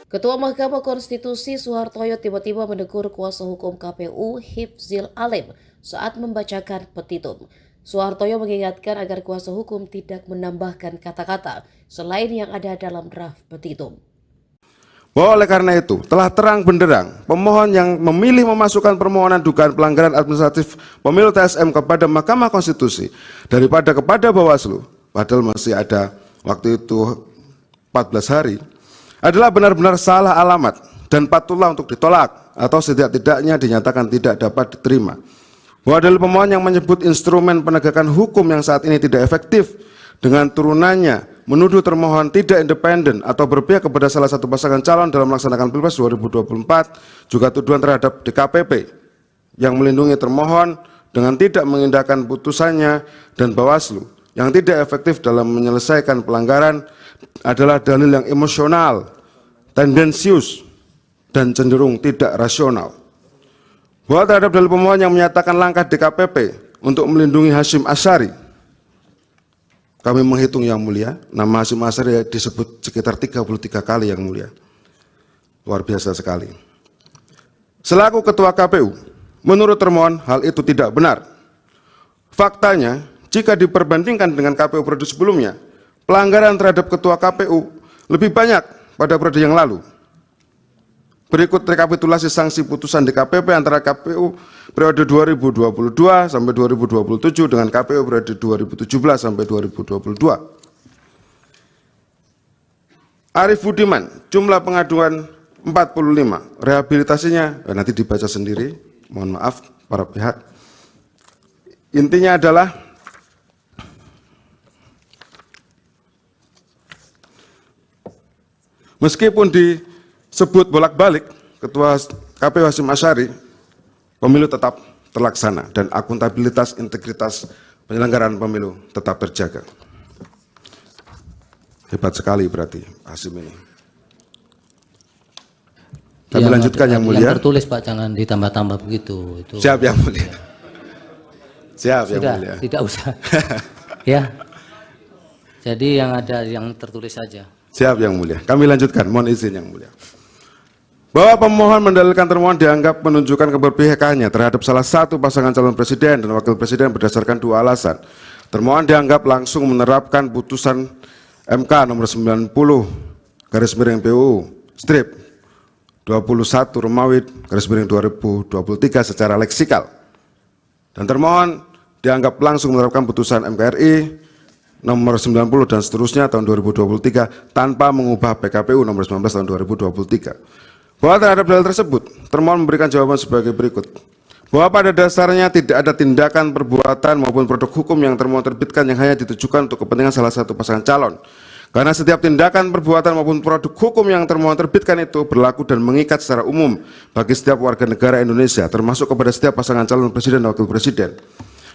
Ketua Mahkamah Konstitusi Soehartoyo tiba-tiba menegur kuasa hukum KPU Hifzil Alim saat membacakan petitum. Soehartoyo mengingatkan agar kuasa hukum tidak menambahkan kata-kata selain yang ada dalam draft petitum. Oleh karena itu, telah terang benderang pemohon yang memilih memasukkan permohonan dugaan pelanggaran administratif pemilu TSM kepada Mahkamah Konstitusi daripada kepada Bawaslu, padahal masih ada waktu itu 14 hari, adalah benar-benar salah alamat dan patutlah untuk ditolak atau setidak-tidaknya dinyatakan tidak dapat diterima. Bahwa dalil pemohon yang menyebut instrumen penegakan hukum yang saat ini tidak efektif dengan turunannya menuduh termohon tidak independen atau berpihak kepada salah satu pasangan calon dalam melaksanakan Pilpres 2024, juga tuduhan terhadap DKPP yang melindungi termohon dengan tidak mengindahkan putusannya dan Bawaslu yang tidak efektif dalam menyelesaikan pelanggaran adalah dalil yang emosional, tendensius, dan cenderung tidak rasional. Bahwa terhadap dalil pemohon yang menyatakan langkah DKPP untuk melindungi Hasyim Asyari, kami menghitung yang mulia, nama Hasyim Asyari disebut sekitar 33 kali yang mulia. Luar biasa sekali. Selaku Ketua KPU, menurut termohon hal itu tidak benar. Faktanya, jika diperbandingkan dengan KPU periode sebelumnya, pelanggaran terhadap Ketua KPU lebih banyak pada periode yang lalu. Berikut rekapitulasi sanksi putusan DKPP antara KPU periode 2022 sampai 2027 dengan KPU periode 2017 sampai 2022. Arif Budiman, jumlah pengaduan 45, rehabilitasinya nanti dibaca sendiri, mohon maaf para pihak. Intinya adalah meskipun disebut bolak-balik Ketua KPU Hasyim Asyari, pemilu tetap terlaksana dan akuntabilitas integritas penyelenggaraan pemilu tetap terjaga. Hebat sekali berarti Hasyim ini. Kami lanjutkan yang mulia. Yang tertulis Pak, jangan ditambah-tambah begitu. Itu. Siap yang mulia. Siap Sudah, yang mulia. tidak usah. Ya. Jadi yang ada yang tertulis saja. Siap yang mulia. Kami lanjutkan, mohon izin yang mulia. Bahwa pemohon mendalilkan termohon dianggap menunjukkan keberpihakannya terhadap salah satu pasangan calon presiden dan wakil presiden berdasarkan dua alasan. Termohon dianggap langsung menerapkan putusan MK nomor 90 garis miring PUU strip 21 Romawi garis miring 2023 secara leksikal. Dan termohon dianggap langsung menerapkan putusan MKRI nomor 90 dan seterusnya tahun 2023 tanpa mengubah PKPU nomor 19 tahun 2023. Bahwa terhadap dalil tersebut, termohon memberikan jawaban sebagai berikut. Bahwa pada dasarnya tidak ada tindakan, perbuatan maupun produk hukum yang termohon terbitkan yang hanya ditujukan untuk kepentingan salah satu pasangan calon. Karena setiap tindakan, perbuatan maupun produk hukum yang termohon terbitkan itu berlaku dan mengikat secara umum bagi setiap warga negara Indonesia, termasuk kepada setiap pasangan calon presiden dan wakil presiden.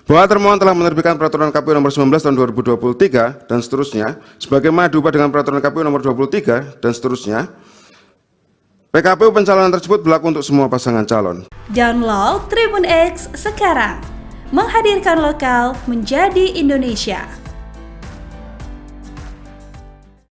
Bahwa termohon telah menerbitkan peraturan KPU nomor 19 tahun 2023 dan seterusnya, sebagaimana diubah dengan peraturan KPU nomor 23 dan seterusnya. PKPU pencalonan tersebut berlaku untuk semua pasangan calon. Download Tribun X sekarang, menghadirkan lokal menjadi Indonesia.